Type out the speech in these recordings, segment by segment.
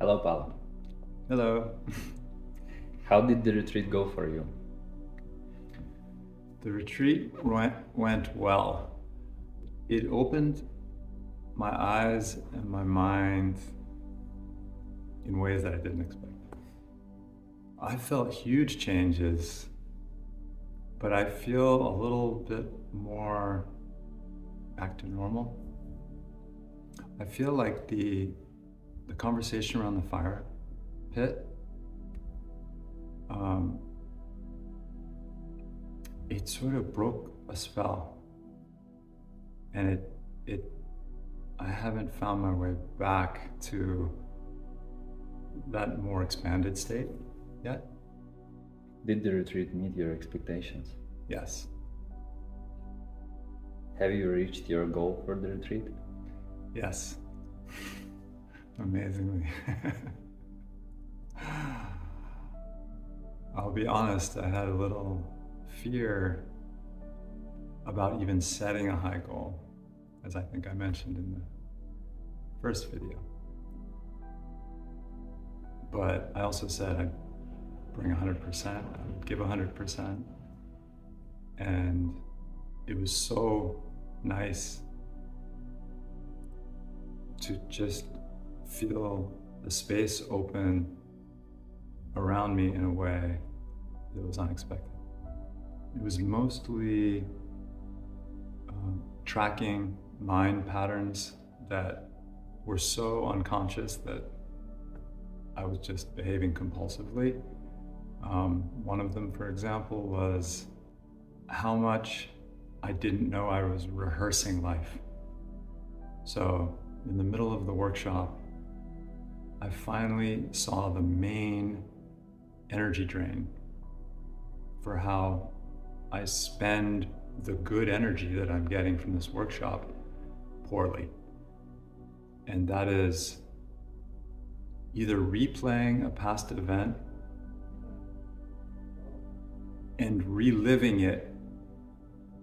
Hello, Palo. Hello. How did the retreat go for you? The retreat went well. It opened my eyes and my mind in ways that I didn't expect. I felt huge changes, but I feel a little bit more back to normal. I feel like the conversation around the fire pit, it sort of broke a spell, and I haven't found my way back to that more expanded state yet. Did the retreat meet your expectations? Yes. Have you reached your goal for the retreat? Yes. Amazingly. I'll be honest, I had a little fear about even setting a high goal, as I think I mentioned in the first video. But I also said I'd bring 100%, I would give 100%. And it was so nice to just feel the space open around me in a way that was unexpected. It was mostly tracking mind patterns that were so unconscious that I was just behaving compulsively. One of them, for example, was how much I didn't know I was rehearsing life. So in the middle of the workshop, I finally saw the main energy drain for how I spend the good energy that I'm getting from this workshop poorly. And that is either replaying a past event and reliving it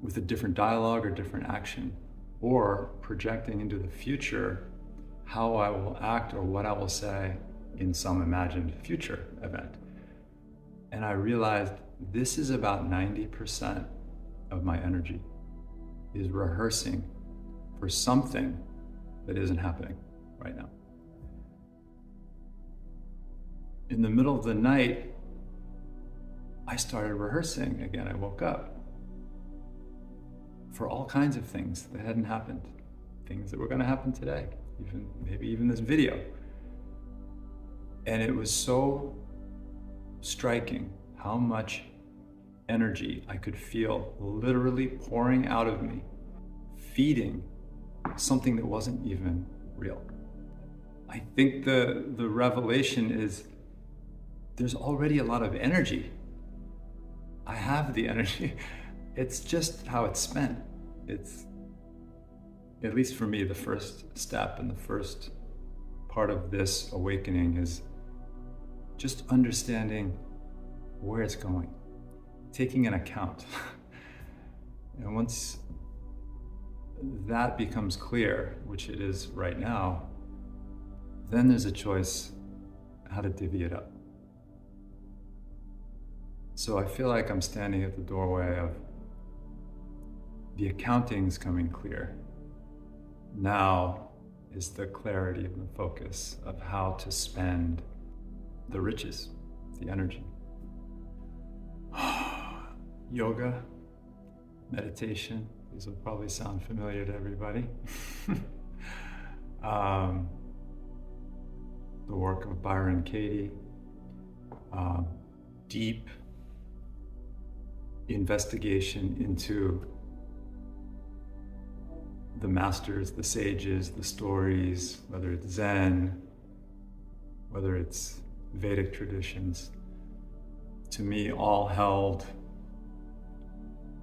with a different dialogue or different action, or projecting into the future how I will act or what I will say in some imagined future event. And I realized this is about 90% of my energy is rehearsing for something that isn't happening right now. In the middle of the night, I started rehearsing again. I woke up for all kinds of things that hadn't happened, things that were going to happen today, maybe even this video. And it was so striking how much energy I could feel literally pouring out of me, feeding something that wasn't even real. I think the revelation is there's already a lot of energy. I have the energy. It's just how it's spent. It's, at least for me, the first step and the first part of this awakening is just understanding where it's going, taking an account. And once that becomes clear, which it is right now, then there's a choice how to divvy it up. So I feel like I'm standing at the doorway of the accounting's coming clear. Now is the clarity and the focus of how to spend the riches, the energy. Yoga, meditation, these will probably sound familiar to everybody. The work of Byron Katie, deep investigation into the masters, the sages, the stories, whether it's Zen, whether it's Vedic traditions, to me all held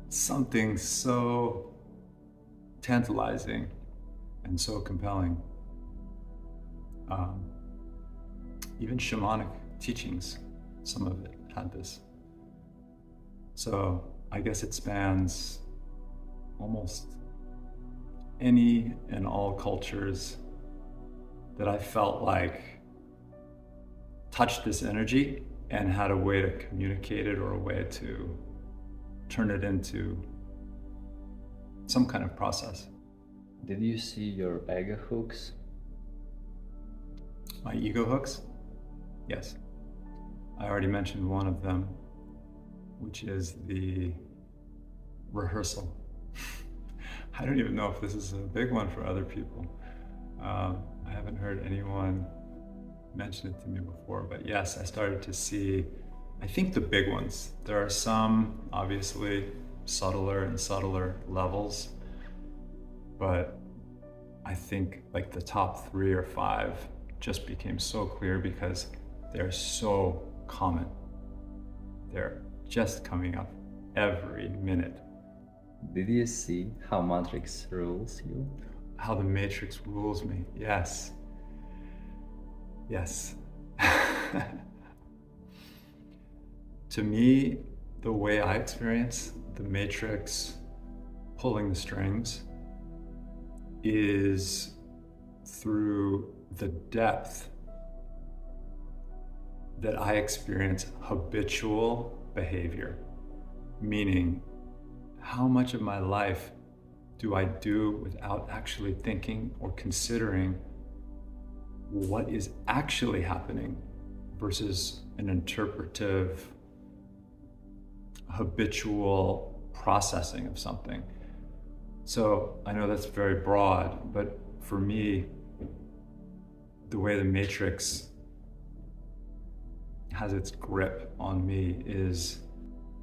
something so tantalizing and so compelling. Even shamanic teachings, some of it had this. So I guess it spans almost any and all cultures that I felt like touched this energy and had a way to communicate it or a way to turn it into some kind of process. Did you see your ego hooks? My ego hooks? Yes. I already mentioned one of them, which is the rehearsal. I don't even know if this is a big one for other people. I haven't heard anyone mention it to me before, but yes, I started to see, I think, the big ones. There are some, obviously, subtler and subtler levels, but I think like the top 3 or 5 just became so clear because they're so common. They're just coming up every minute. Did you see how Matrix rules you? How the Matrix rules me, yes. Yes. To me, the way I experience the Matrix pulling the strings is through the depth that I experience habitual behavior, meaning how much of my life do I do without actually thinking or considering what is actually happening versus an interpretive, habitual processing of something. So I know that's very broad, but for me, the way the Matrix has its grip on me is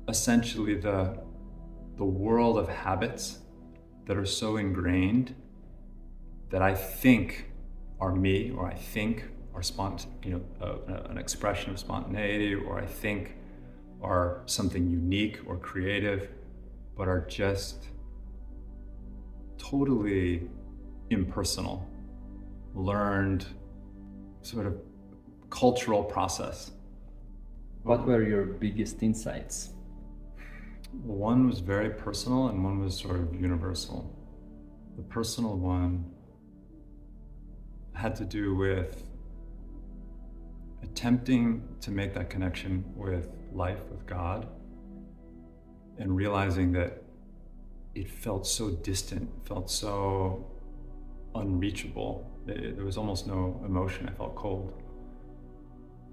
essentially the world of habits that are so ingrained that I think are me, or I think are an expression of spontaneity, or I think are something unique or creative, but are just totally impersonal, learned, sort of cultural process. What were your biggest insights? One was very personal and one was sort of universal. The personal one had to do with attempting to make that connection with life, with God, and realizing that it felt so distant, felt so unreachable. There was almost no emotion. I felt cold.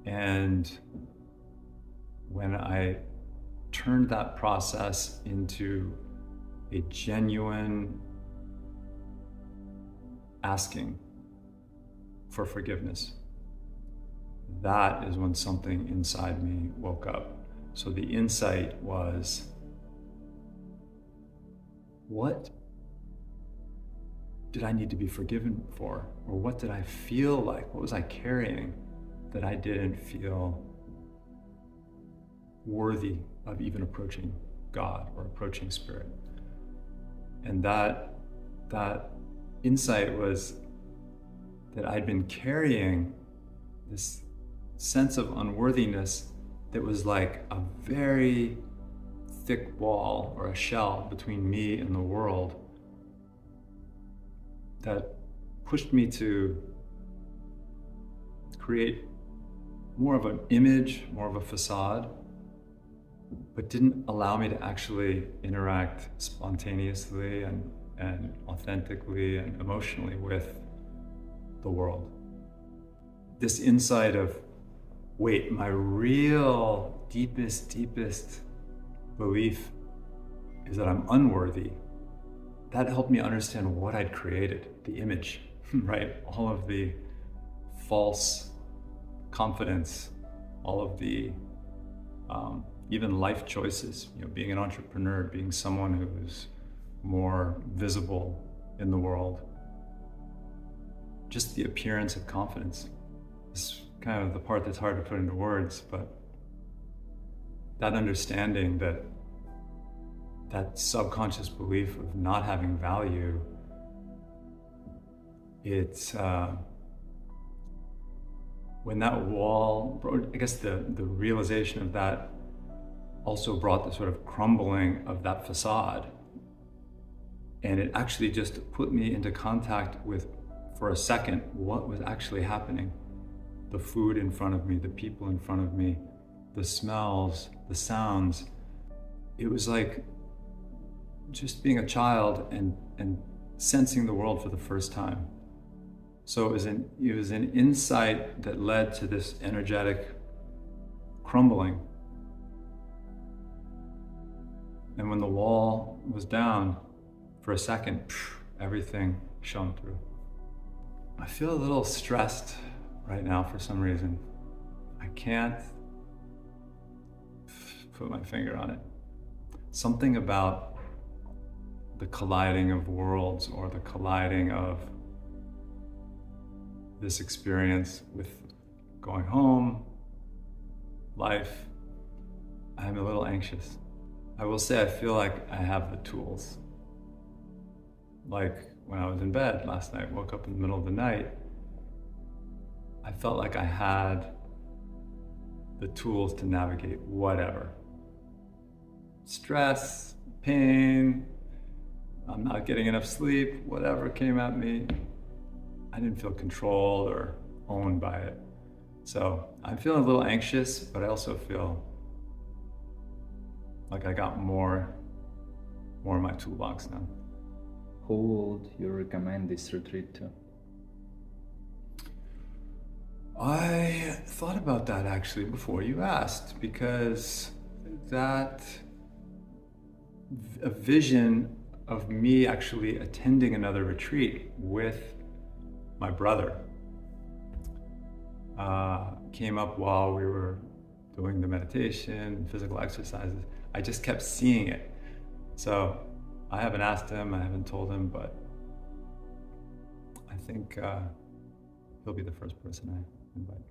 And when I turned that process into a genuine asking for forgiveness, that is when something inside me woke up. So the insight was, what did I need to be forgiven for? Or what did I feel like? What was I carrying that I didn't feel worthy of even approaching God or approaching Spirit? And that insight was that I'd been carrying this sense of unworthiness that was like a very thick wall or a shell between me and the world that pushed me to create more of an image, more of a facade, but didn't allow me to actually interact spontaneously and authentically and emotionally with the world. This insight of, wait, my real deepest belief is that I'm unworthy. That helped me understand what I'd created, the image, right? All of the false confidence, all of the even life choices, being an entrepreneur, being someone who's more visible in the world. Just the appearance of confidence. It's kind of the part that's hard to put into words, but that understanding that subconscious belief of not having value, it's when that wall, I guess the realization of that also brought the sort of crumbling of that facade. And it actually just put me into contact with, for a second, what was actually happening. the food in front of me, the people in front of me, the smells, the sounds. It was like just being a child and sensing the world for the first time. So it was an insight that led to this energetic crumbling. And when the wall was down, for a second, everything shone through. I feel a little stressed right now for some reason. I can't put my finger on it. Something about the colliding of worlds, or the colliding of this experience with going home, life. I'm a little anxious. I will say I feel like I have the tools. Like when I was in bed last night, woke up in the middle of the night, I felt like I had the tools to navigate whatever. Stress, pain, I'm not getting enough sleep, whatever came at me, I didn't feel controlled or owned by it. So I'm feeling a little anxious, but I also feel like I got more in my toolbox now. Who would you recommend this retreat to? I thought about that actually before you asked, because a vision of me actually attending another retreat with my brother came up while we were doing the meditation, physical exercises. I just kept seeing it. So I haven't asked him, I haven't told him, but I think he'll be the first person I invite.